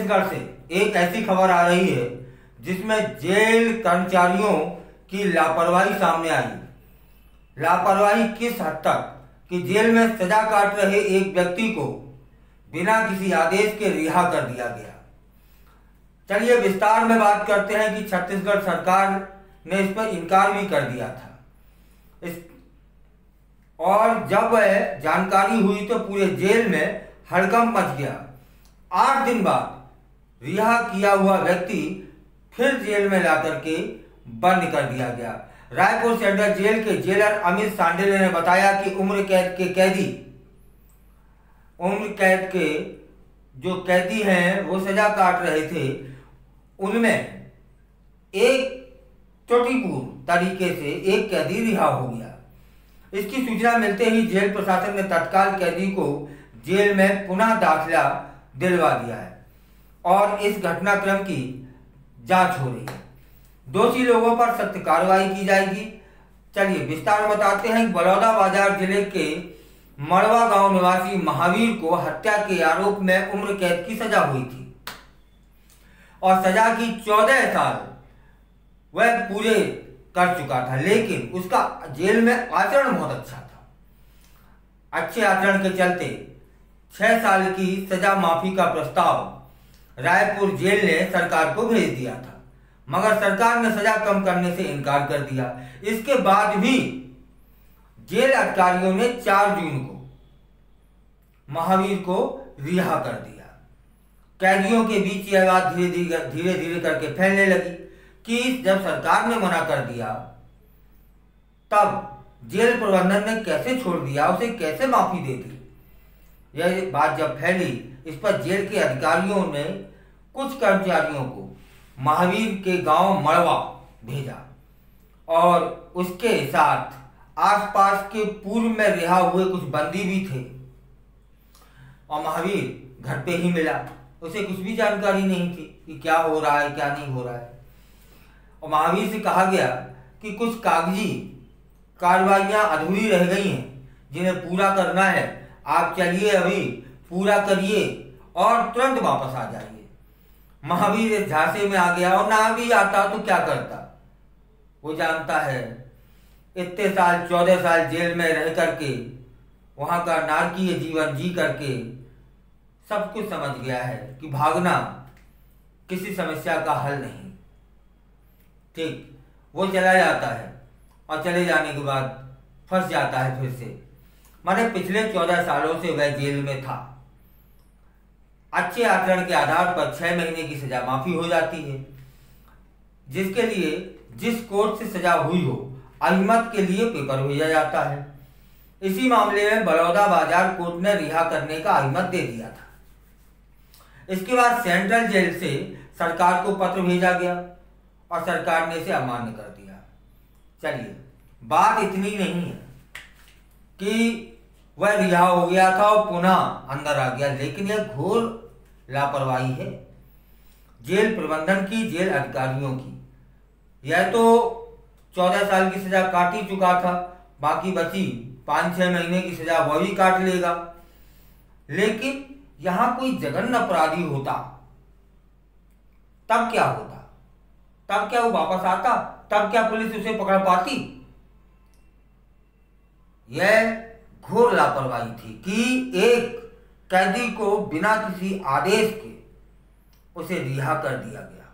छत्तीसगढ़ से एक ऐसी खबर आ रही है जिसमें जेल कर्मचारियों की लापरवाही सामने आई। लापरवाही किस हद तक कि जेल में सजा काट रहे एक व्यक्ति को बिना किसी आदेश के रिहा कर दिया गया। चलिए विस्तार में बात करते हैं कि छत्तीसगढ़ सरकार ने इस पर इनकार भी कर दिया था। और जब वह जानकारी हुई तो पूरे जेल में हड़कंप मच गया। 8 दिन बाद रिहा किया हुआ व्यक्ति फिर जेल में लाकर के बंद कर दिया गया। रायपुर सेंट्रल जेल के जेलर अमित सांडेले ने बताया कि उम्र कैद के जो कैदी हैं वो सजा काट रहे थे, उनमें एक त्रुटिपूर्ण तरीके से एक कैदी रिहा हो गया। इसकी सूचना मिलते ही जेल प्रशासन ने तत्काल कैदी को जेल में पुनः दाखिला दिलवा दिया है और इस घटनाक्रम की जांच हो रही है। दोषी लोगों पर सख्त कार्रवाई की जाएगी। चलिए विस्तार में बताते हैं कि बलौदाबाजार जिले के मड़वा गांव निवासी महावीर को हत्या के आरोप में उम्र कैद की सजा हुई थी और सजा की 14 साल वह पूरे कर चुका था, लेकिन उसका जेल में आचरण बहुत अच्छा था। अच्छे आचरण के चलते 6 साल की सजा माफी का प्रस्ताव रायपुर जेल ने सरकार को भेज दिया था, मगर सरकार ने सजा कम करने से इनकार कर दिया। इसके बाद भी जेल अधिकारियों ने 4 जून को महावीर को रिहा कर दिया। कैदियों के बीच यह बात धीरे धीरे करके फैलने लगी कि जब सरकार ने मना कर दिया तब जेल प्रबंधन ने कैसे छोड़ दिया, उसे कैसे माफी दे दी। यह बात जब फैली, इस पर जेल के अधिकारियों ने कुछ कर्मचारियों को महावीर के गांव मड़वा भेजा और उसके साथ आसपास के पूर्व में रिहा हुए कुछ बंदी भी थे और महावीर घर पे ही मिला। उसे कुछ भी जानकारी नहीं थी कि क्या हो रहा है क्या नहीं हो रहा है। और महावीर से कहा गया कि कुछ कागजी कार्रवाइयां अधूरी रह गई हैं जिन्हें पूरा करना है, आप चलिए अभी पूरा करिए और तुरंत वापस आ जाइए। महावीर इस झांसे में आ गया और ना भी आता तो क्या करता। वो जानता है इतने साल 14 साल जेल में रह करके वहां का नारकीय जीवन जी करके सब कुछ समझ गया है कि भागना किसी समस्या का हल नहीं। ठीक, वो चला जाता है और चले जाने के बाद फंस जाता है फिर से। माने पिछले 14 सालों से वह जेल में था। अच्छे आचरण के आधार पर 6 महीने की सजा माफी हो जाती है, जिसके लिए जिस कोर्ट से सजा हुई हो अभिमत के लिए पेपर भेजा जाता है। इसी मामले में बलौदाबाजार कोर्ट ने रिहा करने का अभिमत दे दिया था। इसके बाद सेंट्रल जेल से सरकार को पत्र भेजा गया और सरकार ने इसे अमान्य कर दिया। चलिए बात इतनी नहीं है कि वह रिहा हो गया था और पुनः अंदर आ गया, लेकिन यह घोर लापरवाही है जेल प्रबंधन की, जेल अधिकारियों की। यह तो 14 साल की सजा काट ही चुका था, बाकी बची 5-6 महीने की सजा वह भी काट लेगा। लेकिन यहां कोई जघन्य अपराधी होता तब क्या होता? तब क्या वो वापस आता? तब क्या पुलिस उसे पकड़ पाती? यह घोर लापरवाही थी कि एक कैदी को बिना किसी आदेश के उसे रिहा कर दिया गया।